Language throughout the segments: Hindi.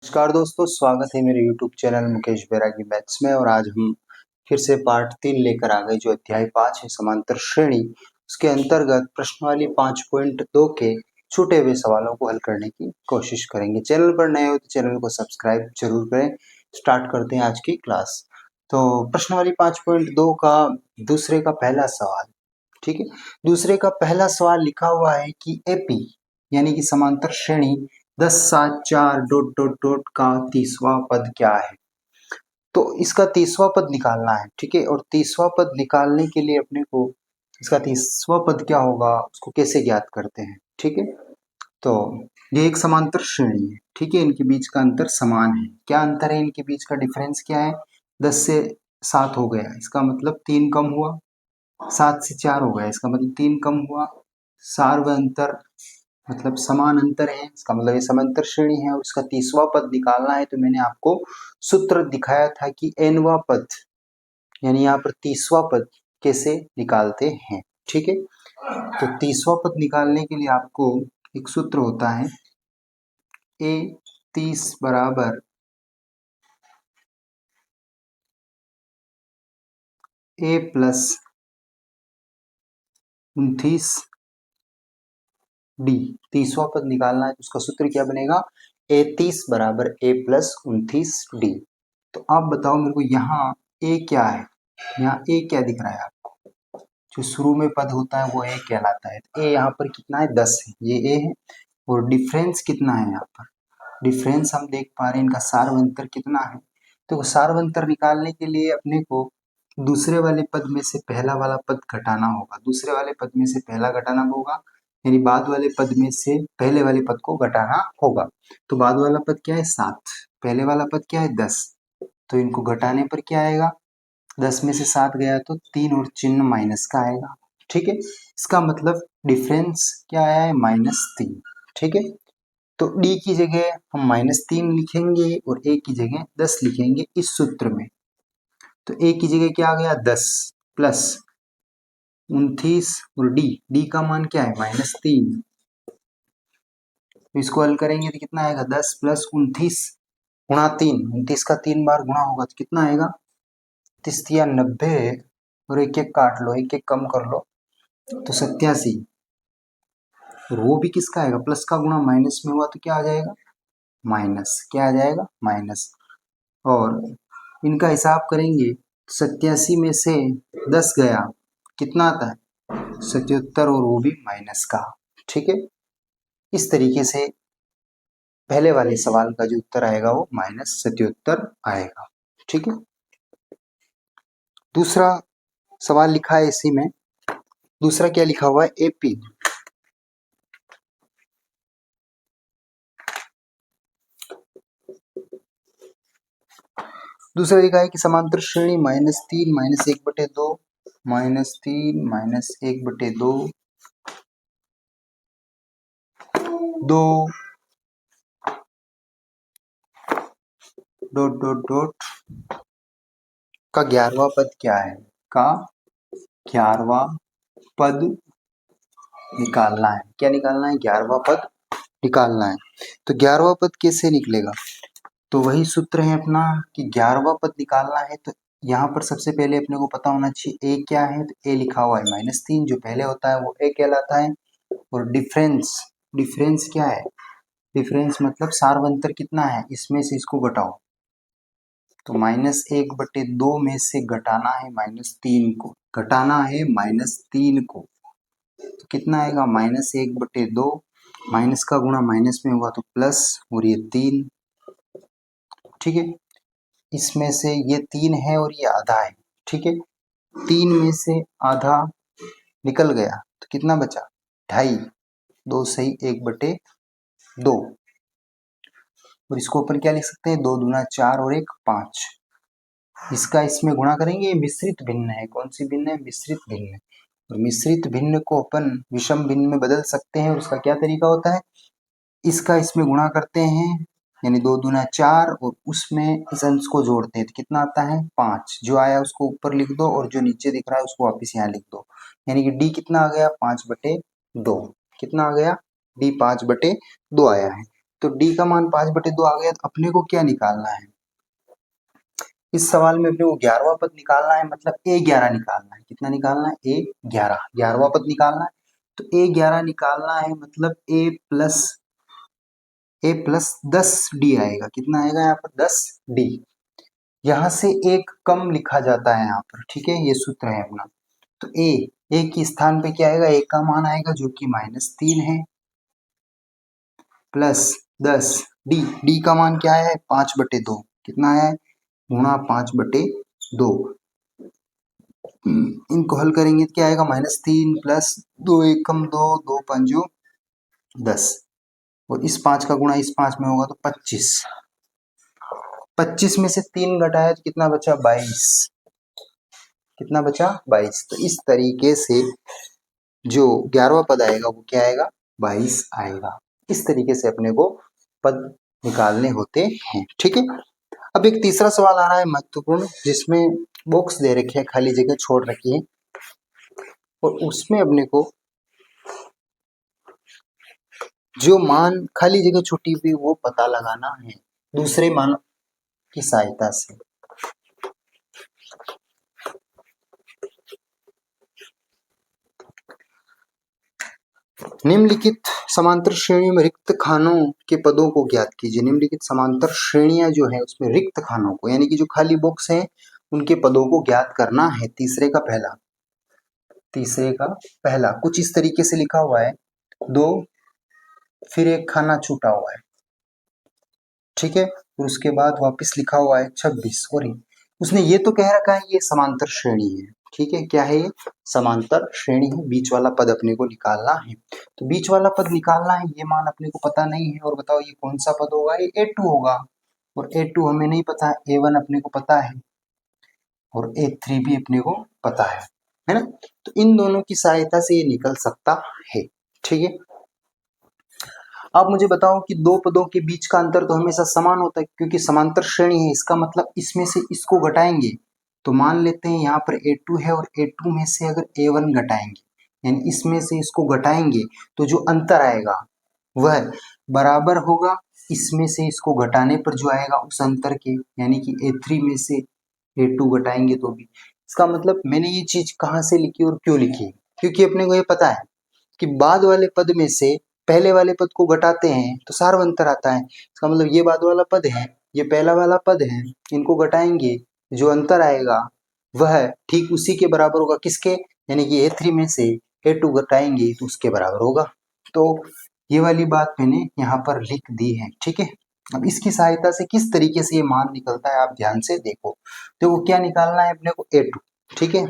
नमस्कार दोस्तों, स्वागत है मेरे YouTube चैनल मुकेश बैरागी मैथ्स में। और आज हम फिर से पार्ट 3 लेकर आ गए, जो अध्याय 5 है समांतर श्रेणी। उसके अंतर्गत प्रश्नावली 5.2 के छूटे हुए सवालों को हल करने की कोशिश करेंगे। चैनल पर नए हो तो चैनल को सब्सक्राइब जरूर करें। स्टार्ट करते हैं आज की क्लास। तो प्रश्नावली 5.2 का दूसरे का पहला सवाल, ठीक है। दूसरे का पहला सवाल लिखा हुआ है कि एपी यानी कि समांतर श्रेणी 10 7 4 डॉट डॉट डॉट का 30वां पद क्या है। तो इसका 30वां पद निकालना है, ठीक है। और 30वां पद निकालने के लिए अपने को इसका 30वां पद क्या होगा उसको कैसे ज्ञात करते हैं, ठीक है। तो ये एक समांतर श्रेणी है, ठीक है। इनके बीच का अंतर समान है। क्या अंतर है इनके बीच का? डिफरेंस क्या है? 10 से 7 हो गया, इसका मतलब 3 कम हुआ। 7 से 4 हो गया, इसका मतलब 3 कम हुआ। सार्व अंतर मतलब समान अंतर है, इसका मतलब ये समांतर श्रेणी है। और इसका 30वां पद निकालना है तो मैंने आपको सूत्र दिखाया था कि nवां पद यानी यहाँ पर 30वां पद कैसे निकालते हैं, ठीक है। तो 30वां पद निकालने के लिए आपको एक सूत्र होता है, a 30 बराबर a प्लस 29 डी। 30वां पद निकालना है तो उसका सूत्र क्या बनेगा? a 30 बराबर a प्लस 29 डी। तो आप बताओ मेरे को, यहाँ a क्या है? यहाँ a क्या दिख रहा है आपको? जो शुरू में पद होता है वो a कहलाता है। तो a यहाँ पर कितना है? 10 है, ये a है। और डिफरेंस कितना है यहाँ पर? डिफरेंस हम देख पा रहे हैं, इनका सार्वंतर कितना है। तो सार्वंतर निकालने के लिए अपने को दूसरे वाले पद में से पहला वाला पद घटाना होगा। दूसरे वाले पद में से पहला घटाना होगा, यानी बाद वाले पद में से पहले वाले पद को घटाना होगा। तो बाद वाला पद क्या है? 7। पहले वाला पद क्या है? 10। तो इनको घटाने पर क्या आएगा? 10 में से 7 गया तो 3 और चिन्ह माइनस का आएगा, ठीक है। इसका मतलब डिफरेंस क्या आया है? -3, ठीक है। तो डी की जगह हम -3 लिखेंगे और ए की जगह 10 लिखेंगे इस सूत्र में। तो ए की जगह क्या आ गया? 10 प्लस 29 और डी का मान क्या है? -3। इसको हल करेंगे तो कितना आएगा? 10 प्लस 29 गुणा 3। 29 का 3 बार गुणा होगा तो कितना आएगा? 30 90 और एक एक काट लो, एक एक कम कर लो तो 87। और वो भी किसका आएगा? प्लस का गुणा माइनस में हुआ तो क्या आ जाएगा? माइनस। क्या आ जाएगा? माइनस। और इनका हिसाब करेंगे 87 में से 10 गया, कितना आता है? 77 और वो भी माइनस का, ठीक है। इस तरीके से पहले वाले सवाल का जो उत्तर आएगा वो -77 आएगा, ठीक है। दूसरा सवाल लिखा है इसी में। दूसरा क्या लिखा हुआ है? एपी दूसरा लिखा है कि समांतर श्रेणी -3 -1/2 -3 -1/2 2 डॉट डॉट डॉट का 11वां पद क्या है? का 11वां पद निकालना है। क्या निकालना है? 11वां पद निकालना है। तो 11वां पद कैसे निकलेगा? तो वही सूत्र है अपना कि 11वां पद निकालना है तो यहाँ पर सबसे पहले अपने को पता होना चाहिए ए क्या है। तो ए लिखा हुआ है -3, जो पहले होता है वो ए कहलाता है। और डिफरेंस, डिफरेंस क्या है? डिफरेंस मतलब सार्वंतर कितना है, इसमें से इसको घटाओ। तो -1/2 में से घटाना है -3 को, घटाना है -3 को। तो कितना आएगा? -1/2, माइनस का गुणा माइनस में हुआ तो प्लस, और ये 3, ठीक है। इसमें से ये 3 है और ये आधा है, ठीक है। 3 में से आधा निकल गया तो कितना बचा? 2.5। 2 सही 1/2। और इसको अपन क्या लिख सकते हैं? 2 दूना 4 और 1 5। इसका इसमें गुणा करेंगे। ये मिश्रित भिन्न है। कौन सी भिन्न है? मिश्रित भिन्न। और मिश्रित भिन्न को अपन विषम भिन्न में बदल सकते हैं। और उसका क्या तरीका होता है? इसका इसमें गुणा करते हैं, यानी 2 दूना 4, और उसमें इस अंश को जोड़ते हैं तो कितना आता है? 5। जो आया उसको ऊपर लिख दो और जो नीचे दिख रहा है उसको वापिस यहाँ लिख दो। यानी कि डी कितना आ गया? 5/2। कितना आ गया? डी 5/2 आया है। तो डी का मान 5/2 आ गया। तो अपने को क्या निकालना है इस सवाल में? अपने को 11वां पद निकालना है, मतलब A11 निकालना है। कितना निकालना है? A11, 11वां पद निकालना है। तो A11 निकालना है, मतलब A+10D आएगा। कितना आएगा यहाँ पर? 10D। यहाँ से एक कम लिखा जाता है यहाँ पर, ठीक है, ये सूत्र है अपना। तो ए के स्थान पे क्या आएगा? ए का मान आएगा जो कि -3 है, प्लस 10D। डी का मान क्या है? 5/2। कितना है? गुणा 5/2। इनको हल करेंगे तो क्या आएगा? -3 प्लस 2 एकम 2, 2 पंजो 10, और इस 5 का गुणा इस 5 में होगा तो 25। 25 में से 3 घटाया तो कितना बचा? 22। कितना बचा? 22। तो इस तरीके से जो 11वां पद आएगा वो क्या आएगा? 22 आएगा। इस तरीके से अपने को पद निकालने होते हैं, ठीक है। अब एक तीसरा सवाल आ रहा है महत्वपूर्ण, जिसमें बॉक्स दे रखे हैं, खाली जगह छोड़ रखी है, और उसमें अपने को जो मान खाली जगह छुट्टी हुई वो पता लगाना है दूसरे मान की सहायता से। निम्नलिखित समांतर श्रेणी में रिक्त खानों के पदों को ज्ञात कीजिए। निम्नलिखित समांतर श्रेणियां जो है उसमें रिक्त खानों को, यानी कि जो खाली बॉक्स है उनके पदों को ज्ञात करना है। तीसरे का पहला कुछ इस तरीके से लिखा हुआ है, 2 फिर एक खाना छूटा हुआ है, ठीक है, और उसके बाद वापस लिखा हुआ है 26, और उसने ये तो कह रखा है ये समांतर श्रेणी है, ठीक है। क्या है ये? समांतर श्रेणी है। बीच वाला पद अपने को निकालना है। तो बीच वाला पद निकालना है, ये मान अपने को पता नहीं है, और बताओ ये कौन सा पद होगा? ये A2 होगा, और A2 हमें नहीं पता है। A1 अपने को पता है, और A3 भी अपने को पता है ना। तो इन दोनों की सहायता से ये निकल सकता है, ठीक है। आप मुझे बताओ कि दो पदों के बीच का अंतर तो हमेशा समान होता है, क्योंकि समांतर श्रेणी है। इसका मतलब इसमें से इसको घटाएंगे तो मान लेते हैं यहाँ पर A2 है, और A2 में से अगर A1 घटाएंगे, यानी इसमें से इसको घटाएंगे, तो जो अंतर आएगा वह बराबर होगा इसमें से इसको घटाने पर जो आएगा उस अंतर के, यानी कि A3 में से A2 घटाएंगे तो भी। इसका मतलब मैंने ये चीज कहाँ से लिखी और क्यों लिखी? क्योंकि अपने को ये पता है कि बाद वाले पद में से पहले वाले पद को घटाते हैं तो सार्वंतर आता है। इसका मतलब ये बाद वाला पद है, ये पहला वाला पद है, इनको घटाएंगे, जो अंतर आएगा वह ठीक उसी के बराबर होगा। किसके? यानी कि A3 में से A2 घटाएंगे तो उसके बराबर होगा। तो ये वाली बात मैंने यहाँ पर लिख दी है, ठीक है। अब इसकी सहायता से किस तरीके से ये मान निकलता है आप ध्यान से देखो। तो क्या निकालना है अपने को? A2, ठीक है।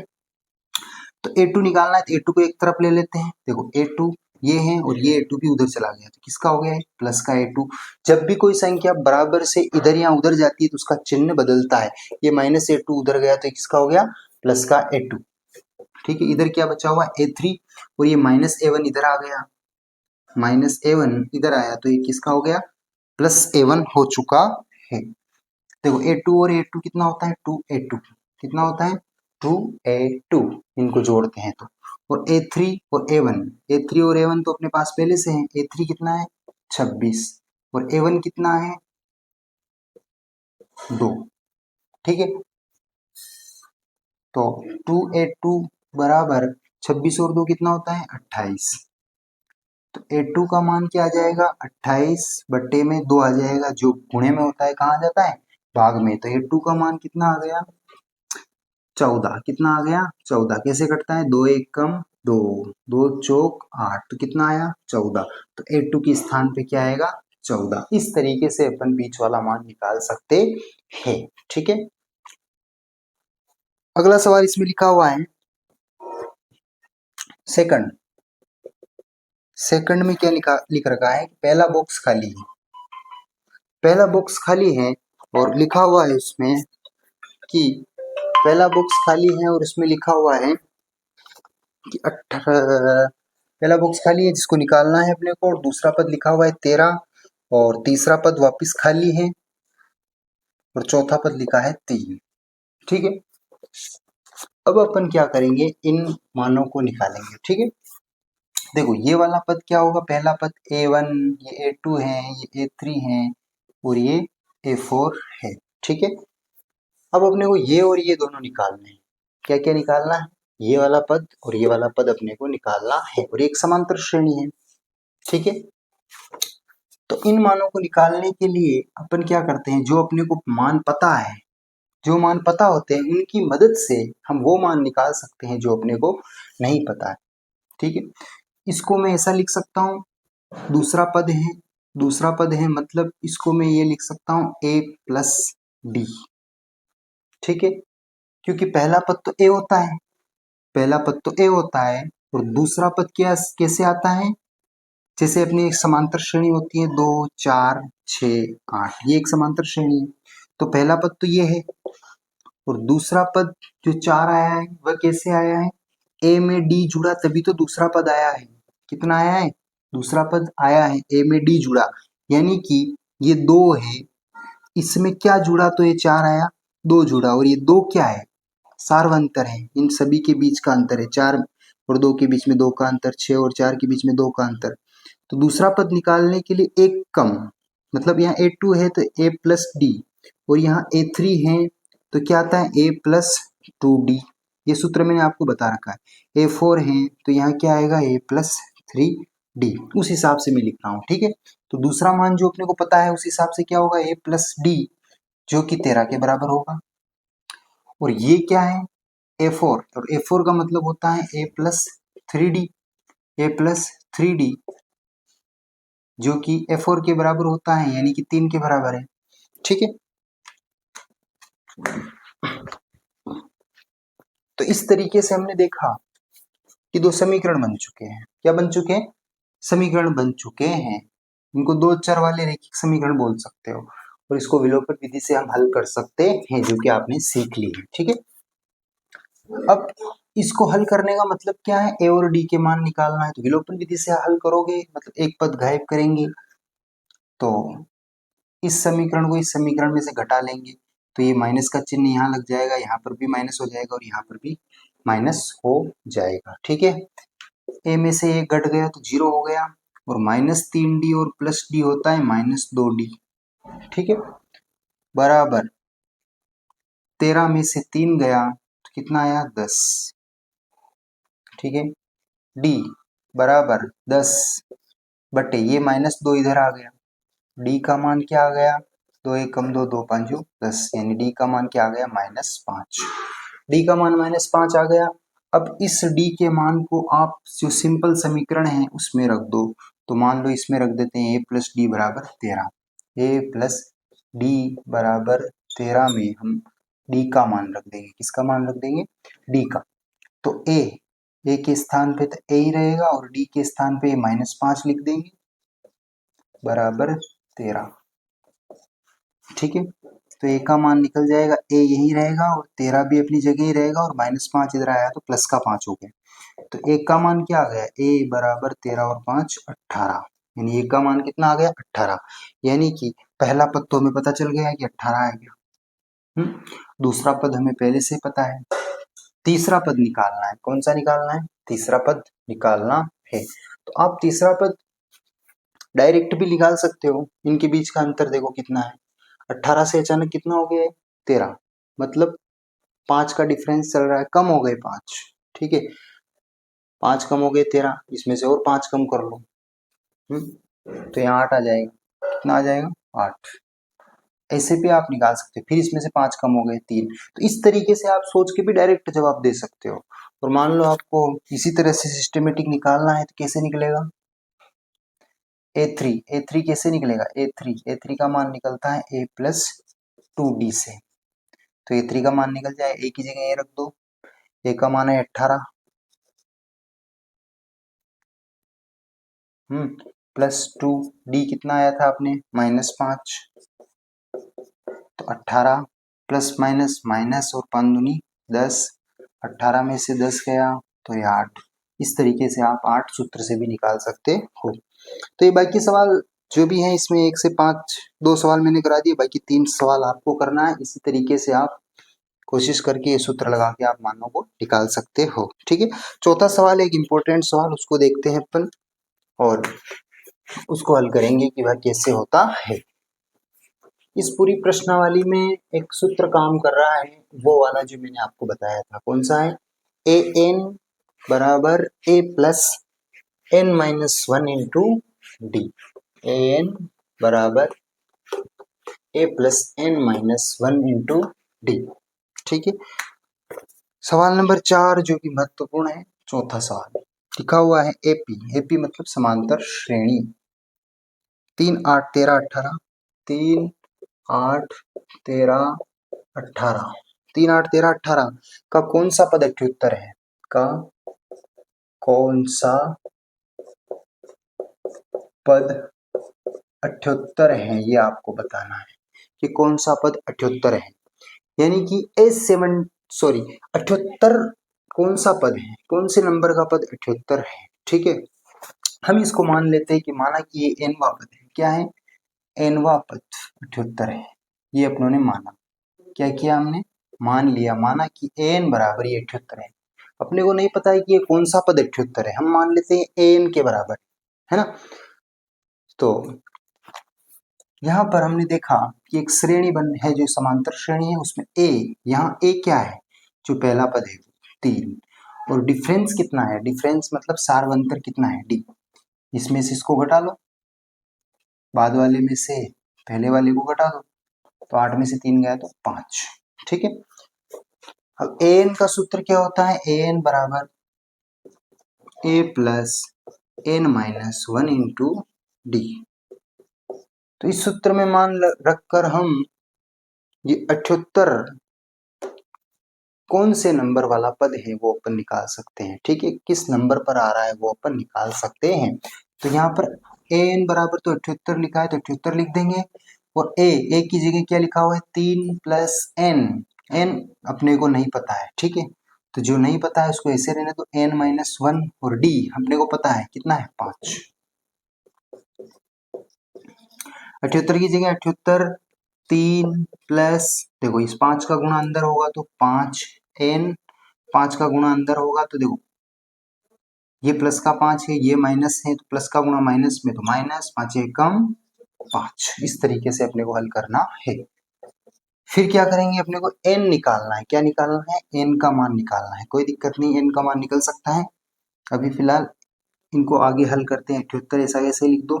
तो A2 निकालना है, तो A2 को एक तरफ ले लेते हैं। देखो A2 ये है, और ये A2 भी उधर चला गया, तो किसका हो गया है? प्लस का A2। जब भी कोई संख्या बराबर से इधर या उधर जाती है तो उसका चिन्ह बदलता है। ये -A2 उधर गया तो किसका हो गया? प्लस का A2, ठीक है। इधर क्या बचा हुआ? A3, और ये -A1 इधर आ गया, -A1 इधर आया, तो ये किसका हो गया? प्लस A1 हो चुका है। देखो A2 और A2 कितना होता है? 2A2। कितना होता है? 2A2। इनको जोड़ते हैं तो, और A3 और A1, A3 और A1 तो अपने पास पहले से है। A3 कितना है? 26, और A1 कितना है? 2, ठीक है। तो 2A2 बराबर 26 और 2 कितना होता है? 28। तो A2 का मान क्या आ जाएगा? 28/2 आ जाएगा, जो गुणे में होता है कहाँ आ जाता है? भाग में। तो A2 का मान कितना आ गया? 14। कितना आ गया? 14। कैसे कटता है? 2 एकम 2, 2 चौक 8, तो कितना आया? 14। तो A2 के स्थान पे क्या आएगा? 14। इस तरीके से अपन बीच वाला मान निकाल सकते हैं, ठीक है। अगला सवाल इसमें लिखा हुआ है सेकंड। सेकंड में क्या लिख रखा है? पहला बॉक्स खाली है, पहला बॉक्स खाली है, और लिखा हुआ है उसमें कि पहला बॉक्स खाली है, और उसमें लिखा हुआ है कि पहला बॉक्स खाली है जिसको निकालना है अपने को, और दूसरा पद लिखा हुआ है 13, और तीसरा पद वापिस खाली है, और चौथा पद लिखा है 3, ठीक है। अब अपन क्या करेंगे? इन मानों को निकालेंगे, ठीक है। देखो ये वाला पद क्या होगा, पहला पद A1, ये A2 है, ये A3 है और ये A4 है। ठीक है, अब अपने को ये और ये दोनों निकालने हैं। क्या क्या निकालना है, ये वाला पद और ये वाला पद अपने को निकालना है और एक समांतर श्रेणी है। ठीक है, तो इन मानों को निकालने के लिए अपन क्या करते हैं, जो अपने को मान पता है, जो मान पता होते हैं उनकी मदद से हम वो मान निकाल सकते हैं जो अपने को नहीं पता है। ठीक है, इसको मैं ऐसा लिख सकता हूँ, दूसरा पद है, दूसरा पद है मतलब इसको मैं ये लिख सकता हूँ a प्लस डी। ठीक है, क्योंकि पहला पद तो a होता है, पहला पद तो a होता है और दूसरा पद क्या कैसे आता है, जैसे अपनी एक समांतर श्रेणी होती है 2 4 6 8, ये एक समांतर श्रेणी है, तो पहला पद तो ये है और दूसरा पद जो 4 आया है वह कैसे आया है, a में d जुड़ा तभी तो दूसरा पद आया है। कितना आया है, दूसरा पद आया है a में d जुड़ा, यानी कि ये 2 है, इसमें क्या जुड़ा तो ये 4 आया, 2 जुड़ा और ये 2 क्या है, सार्वंतर है, इन सभी के बीच का अंतर है, 4 और 2 के बीच में 2 का अंतर, 6 और 4 के बीच में 2 का अंतर। तो दूसरा पद निकालने के लिए एक कम, मतलब यहाँ A2 है तो a प्लस डी और यहाँ A3 है तो क्या आता है a प्लस 2d, ये सूत्र मैंने आपको बता रखा है। A4 है तो यहाँ क्या आएगा a प्लस 3d, उस हिसाब से मैं लिख रहा हूँ। ठीक है, तो दूसरा मान जो अपने को पता है उस हिसाब से क्या होगा a प्लस डी, जो कि 13 के बराबर होगा। और ये क्या है A4, और A4 का मतलब होता है a plus 3d, a plus 3d जो कि A4 के बराबर होता है, यानी कि 3 के बराबर है। ठीक है, तो इस तरीके से हमने देखा कि दो समीकरण बन चुके हैं। क्या बन चुके हैं, समीकरण बन चुके हैं। इनको दो चर वाले रैखिक समीकरण बोल सकते हो और इसको विलोपन विधि से हम हल कर सकते हैं, जो कि आपने सीख ली है। ठीक है, अब इसको हल करने का मतलब क्या है, ए और डी के मान निकालना है, तो विलोपन विधि से हल करोगे मतलब एक पद गायब करेंगे, तो इस समीकरण को इस समीकरण में से घटा लेंगे, तो ये माइनस का चिन्ह यहाँ लग जाएगा, यहाँ पर भी माइनस हो जाएगा और यहाँ पर भी माइनस हो जाएगा। ठीक है, ए में से एक घट गया तो 0 हो गया और -3d और प्लस डी होता है -2d। ठीक है, बराबर 13 में से 3 गया तो कितना आया 10। ठीक है, डी बराबर 10 बटे ये -2 इधर आ गया, डी का मान क्या आ गया, 2 1 कम 2 2 5 10, यानी डी का मान क्या आ गया -5। डी का मान -5 आ गया। अब इस डी के मान को आप जो सिंपल समीकरण है उसमें रख दो, तो मान लो इसमें रख देते हैं a प्लस डी बराबर 13, a प्लस डी बराबर 13 में हम डी का मान रख देंगे, किसका मान रख देंगे, डी का। तो a के स्थान पे तो a ही रहेगा और डी के स्थान पे -5 लिख देंगे बराबर 13। ठीक है, तो a का मान निकल जाएगा, a यही रहेगा और 13 भी अपनी जगह ही रहेगा और -5 इधर आया तो प्लस का 5 हो गया। तो a का मान क्या आ गया, a बराबर 13 और 5 18, यानी a का मान कितना आ गया 18, यानी कि पहला पद तो हमें पता चल गया कि 18 आ गया। दूसरा पद हमें पहले से पता है, तीसरा पद निकालना है। कौन सा निकालना है, तीसरा पद निकालना है। तो आप तीसरा पद डायरेक्ट भी निकाल सकते हो, इनके बीच का अंतर देखो कितना है, 18 से अचानक कितना हो गया है 13, मतलब 5 का डिफरेंस चल रहा है, कम हो गए 5। ठीक है, 5 कम हो गए 13, इसमें से और 5 कम कर लो, तो यहाँ 8 आ जाएगा, कितना आ जाएगा 8। ऐसे भी आप निकाल सकते हो, फिर इसमें से 5 कम हो गए 3, तो इस तरीके से आप सोच के भी डायरेक्ट जवाब दे सकते हो। और मान लो आपको इसी तरह से सिस्टमेटिक निकालना है तो कैसे निकलेगा, A3 कैसे निकलेगा, A3 का मान निकलता है a प्लस 2d से, तो A3 का मान निकल जाए, a की जगह a रख दो, a का मान है 18 प्लस 2d कितना आया था आपने -5, तो 18 प्लस माइनस माइनस और 5 दूनी 10, 18 में से 10 गया तो ये 8। इस तरीके से आप 8 सूत्र से भी निकाल सकते हो। तो ये बाकी सवाल जो भी हैं इसमें 1 से 5 2 सवाल मैंने करा दिए, बाकी 3 सवाल आपको करना है। इसी तरीके से आप कोशिश करके ये सूत्र लगा के आप मानों को निकाल सकते हो। ठीक है, चौथा सवाल एक इम्पोर्टेंट सवाल, उसको देखते हैं अपन और उसको हल करेंगे कि वह कैसे होता है। इस पूरी प्रश्नावली में एक सूत्र काम कर रहा है, वो वाला जो मैंने आपको बताया था। कौन सा है? ए एन बराबर A plus N minus one into D. A N बराबर A plus N minus one into D. ठीक है, सवाल नंबर 4 जो कि महत्वपूर्ण है, चौथा सवाल लिखा हुआ है एपी। एपी मतलब समांतर श्रेणी। 3 8 13 18, 3 8 13 18, 3 8 13 18 का कौन सा पद 78 है? का कौन सा पद 78 है, ये आपको बताना है कि कौन सा पद 78 है। यानी कि सॉरी 78 कौन सा पद है, कौन से नंबर का पद 78 है। ठीक है, हम इसको मान लेते हैं कि माना कि ये एनवा पद है। क्या है? एनवा पद 78 है। ये अपनों ने माना, क्या किया हमने? मान लिया, माना कि एन बराबर ये 78 है। अपने को नहीं पता है कि ये कौन सा पद 78 है, हम मान लेते हैं एन के बराबर, है ना। तो यहाँ पर हमने देखा कि एक श्रेणी बन है जो समांतर श्रेणी है, उसमें ए, यहाँ ए क्या है? जो पहला पद है 3, और डिफरेंस कितना है? डिफरेंस मतलब सार्वंतर कितना है? डी। इसमें से इसको घटा लो, बाद वाले में से पहले वाले को घटा दो, तो 8 में से 3 गया तो 5। ठीक है, अब एन का सूत्र क्या होता है? एन बराबर A plus N minus one into D. तो इस सूत्र में मान रखकर हम ये 78 कौन से नंबर वाला पद है वो अपन निकाल सकते हैं। ठीक है, किस नंबर पर आ रहा है वो अपन निकाल सकते हैं। तो यहाँ पर एन बराबर तो 78 लिखा है, तो 78 लिख देंगे, और ए की जगह क्या लिखा हुआ है? 3 प्लस एन। एन अपने को नहीं पता है। ठीक है, तो जो नहीं पता है उसको ऐसे रहने दो, एन माइनस वन, और डी अपने को पता है कितना है? 5। 78 की जगह 78, 3 प्लस, देखो इस 5 का गुणा अंदर होगा तो 5 एन, 5 का गुणा अंदर होगा तो देखो ये प्लस का 5 है, ये माइनस है, तो प्लस का गुणा माइनस में तो माइनस, 5 कम 5। इस तरीके से अपने को हल करना है। फिर क्या करेंगे? अपने को एन निकालना है। क्या निकालना है? एन का मान निकालना है। कोई दिक्कत नहीं, एन का मान निकल सकता है। अभी फिलहाल इनको आगे हल करते हैं। 78 ऐसा कैसे लिख दो।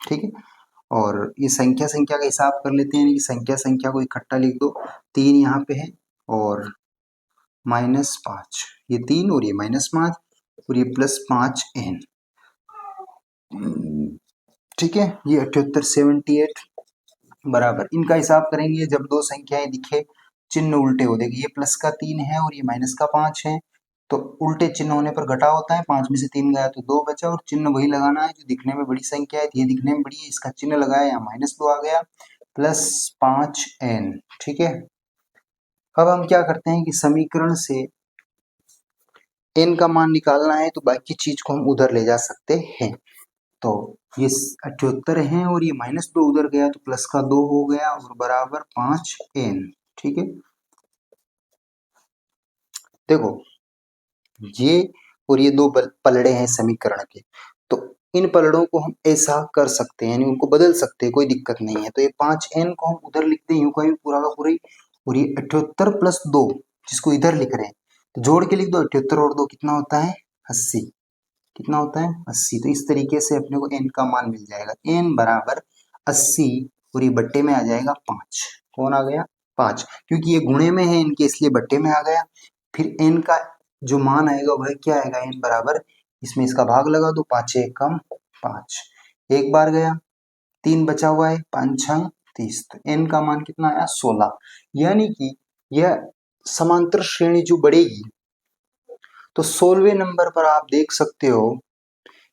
ठीक है, और ये संख्या संख्या का हिसाब कर लेते हैं, संख्या संख्या को इकट्ठा लिख दो। 3 यहाँ पे है और -5, ये 3 और ये -5 और ये +5 एन। ठीक है, ये 78 78 बराबर, इनका हिसाब करेंगे जब दो संख्याएं दिखे चिन्ह उल्टे हो। देखिए ये प्लस का 3 है और ये माइनस का 5 है, तो उल्टे चिन्ह होने पर घटा होता है। 5 में से 3 गया तो 2 बचा, और चिन्ह वही लगाना है जो दिखने में बड़ी संख्या है। ये दिखने में बड़ी है, इसका चिन्ह लगाया, यहाँ -2 आ गया, +5 एन। ठीक है, अब हम क्या करते हैं कि समीकरण से एन का मान निकालना है, तो बाकी चीज को हम उधर ले जा सकते हैं। तो ये 78 है और ये -2 उधर गया तो प्लस का 2 हो गया और बराबर 5 एन। ठीक है, देखो ये और ये दो पलड़े हैं समीकरण के, तो इन पलड़ों को हम ऐसा कर सकते हैं, यानी उनको बदल सकते हैं, कोई दिक्कत नहीं है। तो ये 5 एन को हम उधर लिखते हैं, यूं का यूं पूरा का पूरा ही, और ये 78 + 2 जिसको इधर लिख रहे हैं तो जोड़ के लिख दो। 78 और 2 कितना होता है? 80। कितना होता है? 80। तो इस तरीके से अपने को एन का मान मिल जाएगा। एन बराबर 80 और ये बट्टे में आ जाएगा 5। कौन आ गया? 5, क्योंकि ये गुणे में है इनके, इसलिए बट्टे में आ गया। फिर एन का जो मान आएगा वह क्या आएगा? एन बराबर, इसमें इसका भाग लगा दो, 5 कम 5, एक बार गया, 3 बचा हुआ है, 5 6 30, तो एन का मान कितना आया? 16। यानी कि यह समांतर श्रेणी जो बढ़ेगी तो 16वें नंबर पर आप देख सकते हो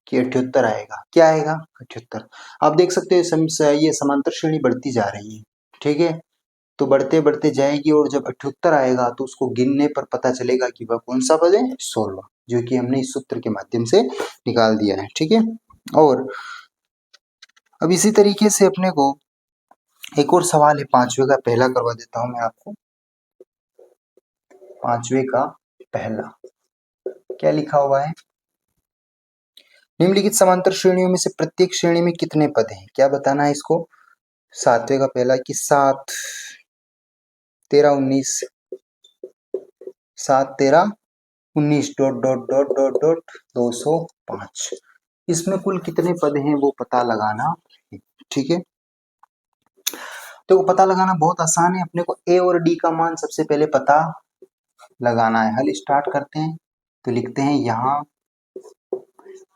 कि 78 आएगा। क्या आएगा? 78। आप देख सकते हो ये समांतर श्रेणी बढ़ती जा रही है। ठीक है, तो बढ़ते बढ़ते जाएगी और जब 78 आएगा तो उसको गिनने पर पता चलेगा कि वह कौन सा पद है? 16, जो कि हमने इस सूत्र के माध्यम से निकाल दिया है। ठीक है, और अब इसी तरीके से अपने को एक और सवाल है 5वें का, पहला करवा देता हूं मैं आपको। पांचवे का पहला। क्या लिखा हुआ है? निम्नलिखित समांतर श्रेणियों में से प्रत्येक श्रेणी में कितने पद हैं? क्या बताना है इसको? सातवें का पहला कि 7 13 19, 7 13 19 dot dot dot dot dot 205। इसमें कुल कितने पद हैं वो पता लगाना है। ठीक है, तो पता लगाना बहुत आसान है। अपने को ए और डी का मान सबसे पहले पता लगाना है। हल स्टार्ट करते हैं तो लिखते हैं यहाँ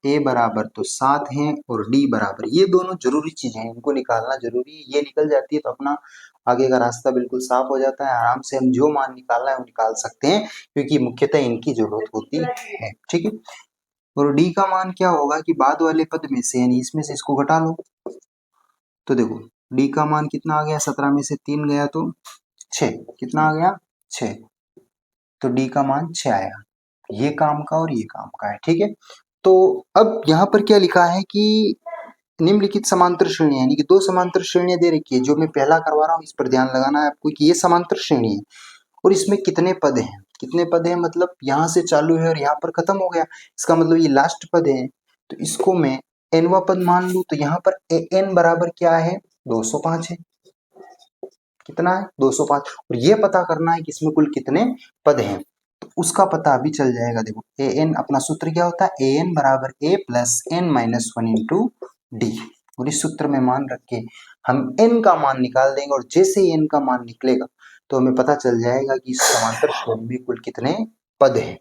ए बराबर तो 7 है और डी बराबर, ये दोनों जरूरी चीजें हैं, इनको निकालना जरूरी है। ये निकल जाती है तो अपना आगे का रास्ता बिल्कुल साफ हो जाता है। आराम से हम जो मान निकालना है वो निकाल सकते हैं, क्योंकि मुख्यतः इनकी जरूरत होती है। ठीक है, और डी का मान क्या होगा कि बाद वाले पद में से यानी इसमें से इसको घटा लो। तो देखो डी का मान कितना आ गया? 17 में से 3 गया तो 6। कितना आ गया? 6। तो डी का मान 6 आया। ये काम का और ये काम का है। ठीक है, तो अब यहाँ पर क्या लिखा है कि निम्नलिखित समांतर श्रेणी, यानी कि दो समांतर श्रेणियां दे रखी है। जो मैं पहला करवा रहा हूँ इस पर ध्यान लगाना है आपको कि ये समांतर श्रेणी है और इसमें कितने पद हैं। कितने पद हैं मतलब यहाँ से चालू है और यहाँ पर खत्म हो गया, इसका मतलब ये लास्ट पद है। तो इसको मैं nवा पद मान लूं तो यहाँ पर n बराबर क्या है? 205 है। कितना है? 205। और ये पता करना है कि इसमें कुल कितने पद हैं, तो उसका पता अभी चल जाएगा। देखो an अपना सूत्र क्या होता है? an बराबर a plus n minus 1 into D. और इस सूत्र में मान रख के हम n का मान निकाल देंगे और जैसे ही n का मान निकलेगा तो हमें पता चल जाएगा कि इस समांतर श्रेणी में कुल कितने पद हैं।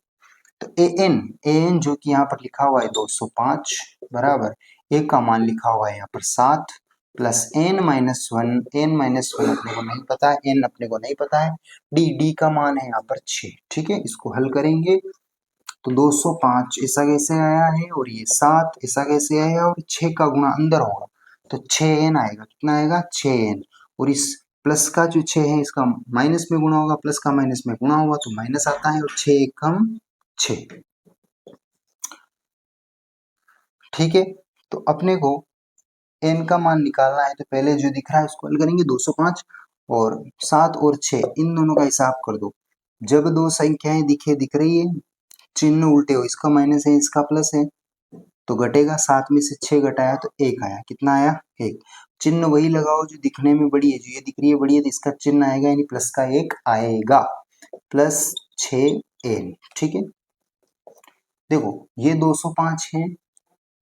तो an जो कि यहाँ पर लिखा हुआ है 205 बराबर a का मान लिखा हुआ है यहाँ पर 7 plus n minus 1। n minus 1 अपने को नहीं पता है, n अपने को नहीं पता है। d का मान है यहाँ पर 6। ठीक है, इसको हल करेंगे तो 205 ऐसा कैसे आया है और ये 7 ऐसा कैसे आया और 6 का गुणा अंदर होगा तो 6n आएगा। कितना आएगा? 6n। और इस प्लस का जो 6 है इसका माइनस में गुणा होगा, प्लस का माइनस में गुणा होगा तो माइनस आता है और 6 एकम 6। ठीक है, तो अपने को n का मान निकालना है तो पहले जो दिख रहा है उसको हल करेंगे। 205 और 7 और 6 इन दोनों का हिसाब कर दो। जब दो संख्याएं दिख रही है, चिन्ह उल्टे हो, इसका माइनस है इसका प्लस है तो घटेगा। 7 में से 6 घटाया तो 1 आया। कितना आया? 1। चिन्ह वही लगाओ जो दिखने में बड़ी है, जो ये दिख रही है बड़ी है तो इसका चिन्ह आएगा यानी प्लस का 1 आएगा, प्लस 6n। ठीक है, देखो ये 205 है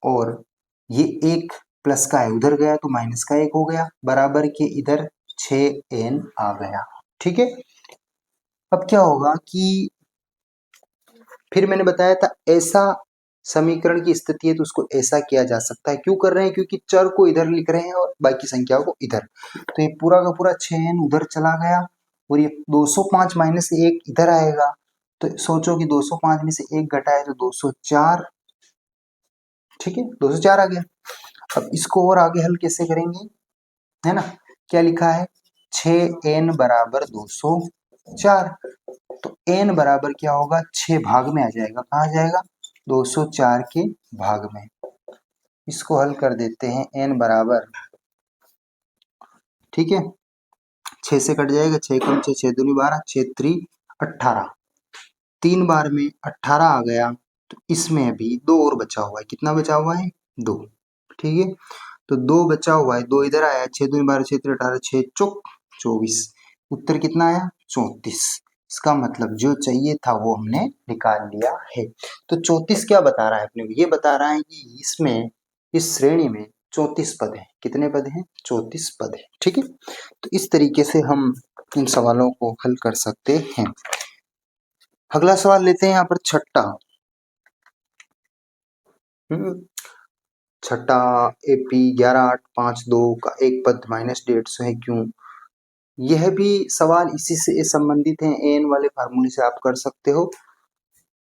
और ये 1 प्लस का है, उधर गया तो माइनस का 1 हो गया, बराबर के इधर 6n आ गया। ठीक है, अब क्या होगा कि फिर मैंने बताया था ऐसा समीकरण की स्थिति है तो उसको ऐसा किया जा सकता है। क्यों कर रहे हैं? क्योंकि चर को इधर लिख रहे हैं और बाकी संख्याओं को इधर। तो ये पूरा का पूरा 6n उधर चला गया और ये 205 माइनस 1 इधर आएगा। तो सोचो कि 205 में से 1 घटाए तो 204। ठीक है, 204 आ गया। अब इसको और आगे हल कैसे करेंगे, है ना? क्या लिखा है? 6n बराबर 204। तो n बराबर क्या होगा? 6 भाग में आ जाएगा। कहाँ आ जाएगा? 204 के भाग में। इसको हल कर देते हैं। n बराबर, ठीक है, 6 से कट जाएगा, 6 कम 6 6 दूनी 12, 6 3 18। 3 बार में 18 आ गया तो इसमें अभी 2 और बचा हुआ है। कितना बचा हुआ है? 2। ठीक है, तो 2 बचा हुआ है, 2 इधर आया, 6 दूनी 12, 6 3 18, 6 चौक 24। उत्तर कितना आया? 34। इसका मतलब जो चाहिए था वो हमने निकाल लिया है। तो 34 क्या बता रहा है अपने को? ये बता रहा है कि इसमें इस श्रेणी में 34 पद हैं। कितने पद हैं? 34 पद हैं। ठीक है, तो इस तरीके से हम इन सवालों को हल कर सकते हैं। अगला सवाल लेते हैं यहाँ पर छठा। छठा AP 11852 का एक पद -150 है क्यों? यह भी सवाल इसी से संबंधित है। an वाले फार्मूले से आप कर सकते हो।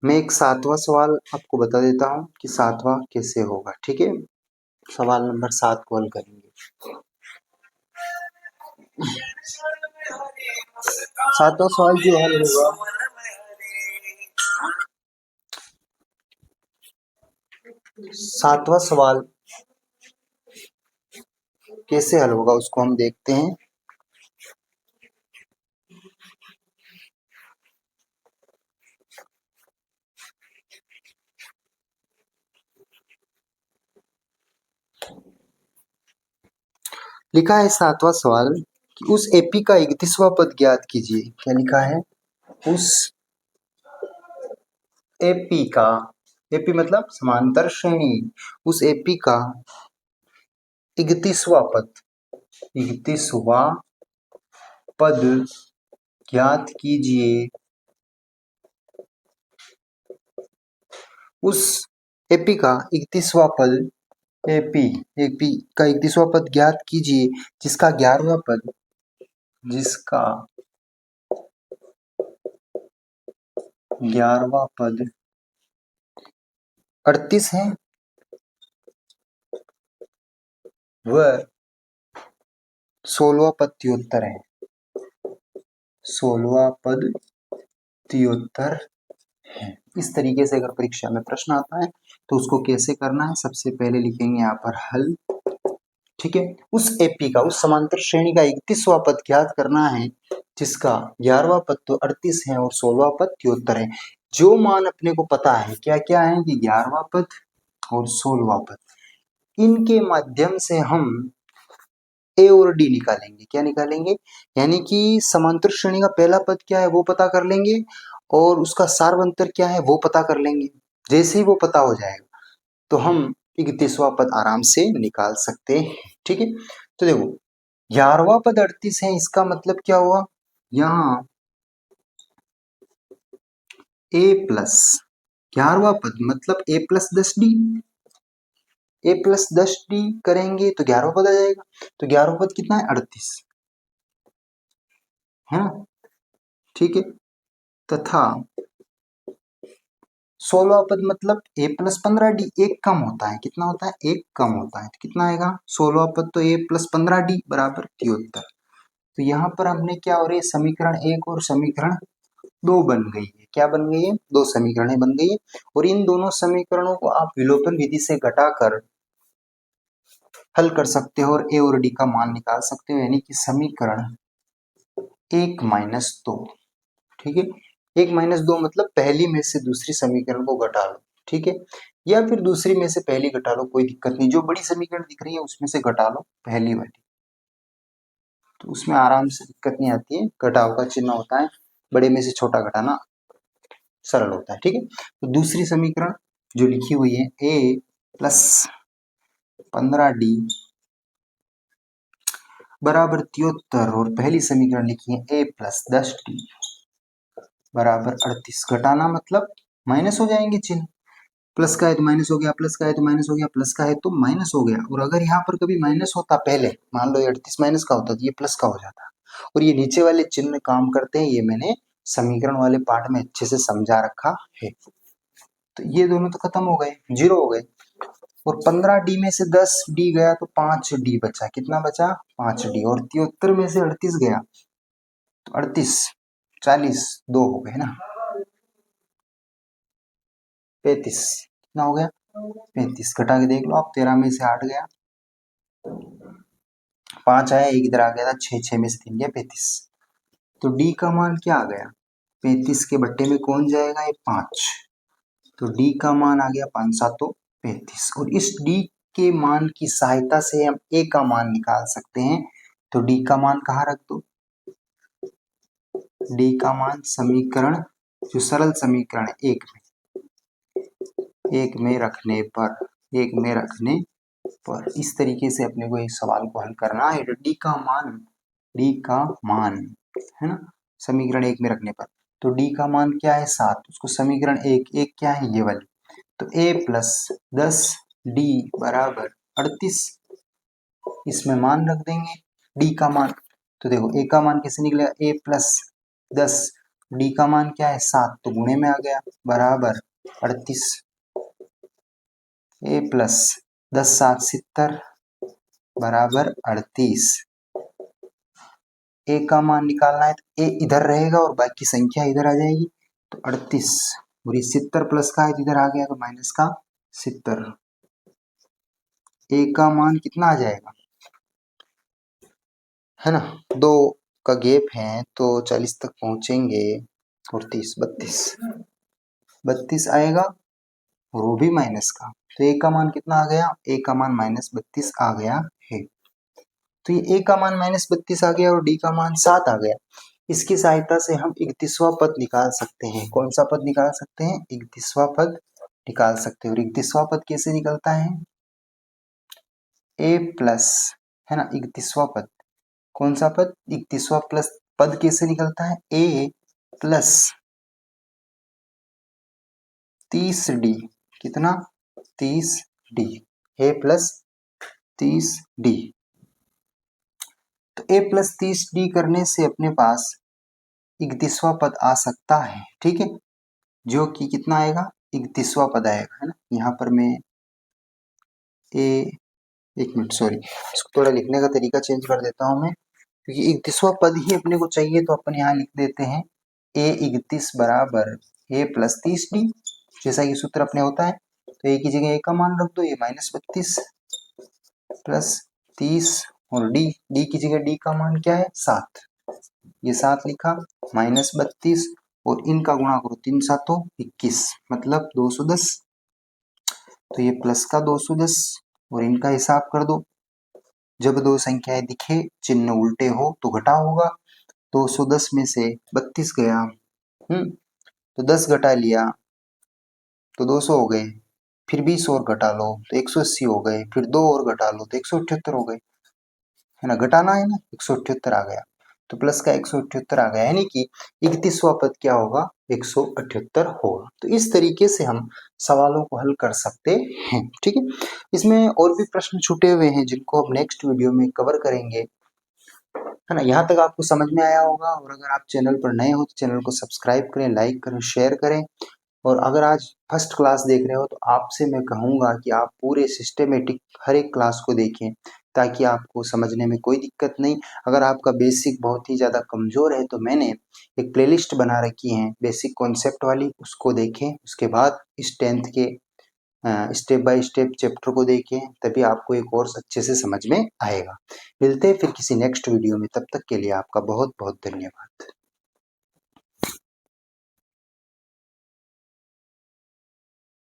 मैं एक 7वां सवाल आपको बता देता हूँ कि 7वां कैसे होगा। ठीक है, सवाल नंबर 7 को हल करेंगे। 7वां सवाल जो हल होगा, 7वां सवाल कैसे हल होगा उसको हम देखते हैं। लिखा है 7वां सवाल कि उस एपी का 31वां पद ज्ञात कीजिए। क्या लिखा है? उस एपी का, एपी मतलब समांतर श्रेणी, उस एपी का 31वां पद, 31वां पद ज्ञात कीजिए। उस एपी का 31वां पद, एपी एपी का 31वां पद ज्ञात कीजिए जिसका 11वां पद, जिसका 11वां पद 38 है वह 16वां पद 73 है। 16वां पद 73 है। इस तरीके से अगर परीक्षा में प्रश्न आता है तो उसको कैसे करना है, सबसे पहले लिखेंगे यहाँ पर हल। ठीक है, उस एपी का, उस समांतर श्रेणी का 31वां पद ज्ञात करना है जिसका 11वां पद तो 38 है और 16वां पद 73 है। जो मान अपने को पता है क्या क्या है कि 11वां पद और 16वां पद, इनके माध्यम से हम ए और डी निकालेंगे। क्या निकालेंगे? यानी कि समांतर श्रेणी का पहला पद क्या है वो पता कर लेंगे और उसका सार्वंतर क्या है वो पता कर लेंगे। जैसे ही वो पता हो जाएगा तो हम 31वां पद आराम से निकाल सकते हैं। ठीक है, तो देखो 11वां पद 38 है, इसका मतलब क्या हुआ, यहाँ ए प्लस 11वां पद मतलब ए प्लस 10d, ए प्लस 10d करेंगे तो 11वां पद आ जाएगा। तो 11वां पद कितना है? 38 है ना। ठीक है, तथा 16वां पद मतलब ए प्लस 15d, एक कम होता है, कितना होता है? एक कम होता है, तो कितना आएगा? 16वां पद तो ए प्लस 15d बराबर 73। तो यहाँ पर हमने क्या हो रही है, समीकरण 1 और समीकरण 2 बन गई है। क्या बन गई है? दो समीकरणें बन गई है। और इन दोनों समीकरणों को आप विलोपन विधि से घटाकर हल कर सकते हो और ए और डी का मान निकाल सकते हो, यानी कि समीकरण 1 - 2। ठीक है, 1 - 2 मतलब पहली में से दूसरी समीकरण को घटा लो। ठीक है, या फिर दूसरी में से पहली घटा लो, कोई दिक्कत नहीं। जो बड़ी समीकरण दिख रही है उसमें से घटा लो पहली वाली, तो उसमें आराम से दिक्कत नहीं आती है। घटाव का चिन्ह होता है, बड़े में से छोटा घटाना सरल होता है। ठीक है, तो दूसरी समीकरण जो लिखी हुई है ए प्लस 15d बराबर 73 और पहली समीकरण लिखी है ए प्लस 10d बराबर 38। घटाना मतलब माइनस हो जाएंगे चिन्ह, प्लस का है तो माइनस हो गया, प्लस का है तो माइनस हो गया, प्लस का है तो माइनस हो गया। और अगर यहाँ पर कभी माइनस होता पहले, मान लो ये 38 माइनस का होता तो ये प्लस का हो जाता। और ये नीचे वाले चिन्ह काम करते हैं, ये मैंने समीकरण वाले पार्ट में अच्छे से समझा रखा है। तो ये दोनों तो खत्म हो गए, जीरो हो गए। और 15d में से 10d गया तो 5d बचा। कितना बचा? 5d। और 73 में से 38 गया तो 38, 40, 2 हो गए ना, 35। कितना हो गया? 35। घटा के देख लो आप, 13 में से 8 गया, 5 आया, एक इधर आ गया था, 6, 6 में से 3 गया, 35। तो d का मान क्या आ गया? 35 के बट्टे में कौन जाएगा? ये 5। तो d का मान आ गया 5 7 35। और इस d के मान की सहायता से हम a का मान निकाल सकते हैं। तो d का मान कहाँ रख दो? d का मान समीकरण, जो सरल समीकरण एक में रखने पर, एक में रखने पर इस तरीके से अपने को इस सवाल को हल करना है। डी का मान, डी का मान है ना, समीकरण एक में रखने पर। तो डी का मान क्या है? 7। उसको समीकरण एक क्या है? ये वाली। तो a प्लस 10d बराबर 38, इसमें मान रख देंगे d का मान। तो देखो a का मान कैसे निकलेगा? a प्लस 10, d का मान क्या है? 7, तो गुणे में आ गया बराबर 38। a प्लस 10 7 70 बराबर 38। ए का मान निकालना है तो ए इधर रहेगा और बाकी संख्या इधर आ जाएगी, तो 38। और ये 70 प्लस का है तो इधर आ गया तो माइनस का 70। ए का मान कितना आ जाएगा, है ना, 2 का गैप है तो 40 तक पहुंचेंगे। और 30, 32, 32 आएगा और वो भी माइनस का। तो ए का मान कितना आ गया? ए का मान -32 आ गया है। तो ये a का मान -32 आ गया और d का मान 7 आ गया। इसकी सहायता से हम 31वां पद निकाल सकते हैं। कौन सा पद निकाल सकते हैं? 31वां पद निकाल सकते हैं। और 31वां पद कैसे निकलता है? a प्लस, है ना, 31वां पद, कौन सा पद? 31वां प्लस पद कैसे निकलता है? a प्लस 30d, कितना? 30d, a plus 30d। तो a प्लस 30d करने से अपने पास 31वां पद आ सकता है, ठीक है, जो कि कितना आएगा? 31वां पद आएगा, है ना। यहाँ पर मैं एक मिनट, सॉरी, इसको थोड़ा लिखने का तरीका चेंज कर देता हूँ मैं, क्योंकि 31वां पद ही अपने को चाहिए, तो अपन यहाँ लिख देते हैं a31 बराबर a प्लस 30d, जैसा कि सूत्र अपने होता है। तो a की जगह a का मान रख दो, ये -32 प्लस 30, और d की जगह d का मान क्या है? 7, ये 7 लिखा, -32, और इनका गुणा करो, 3 7 21, मतलब 210। तो ये प्लस का 210, और इनका हिसाब कर दो। जब दो संख्याएं दिखे, चिन्ह उल्टे हो तो घटा होगा। 210 में से 32 गया, तो 10 घटा लिया तो 200 हो गए, फिर 20 और घटा लो तो 180 हो गए, फिर 2 और घटा लो तो 178 हो गए, है ना, घटाना है ना, 178 आ गया। तो प्लस का 178 आ गया, यानी कि 31वां पद क्या होगा? 178 होगा। तो इस तरीके से हम सवालों को हल कर सकते हैं, ठीक है। इसमें और भी प्रश्न छूटे हुए हैं जिनको हम नेक्स्ट वीडियो में कवर करेंगे, है ना। यहाँ तक आपको समझ में आया होगा, और अगर आप चैनल पर नए हो तो चैनल को सब्सक्राइब करें, लाइक करें, शेयर करें। और अगर आज फर्स्ट क्लास देख रहे हो तो आपसे मैं कहूँगा कि आप पूरे सिस्टमेटिक हर एक क्लास को देखें, ताकि आपको समझने में कोई दिक्कत नहीं। अगर आपका बेसिक बहुत ही ज़्यादा कमज़ोर है तो मैंने एक प्लेलिस्ट बना रखी है बेसिक कॉन्सेप्ट वाली, उसको देखें। उसके बाद इस 10th के स्टेप बाय स्टेप चैप्टर को देखें, तभी आपको ये कोर्स अच्छे से समझ में आएगा। मिलते हैं फिर किसी नेक्स्ट वीडियो में, तब तक के लिए आपका बहुत बहुत धन्यवाद।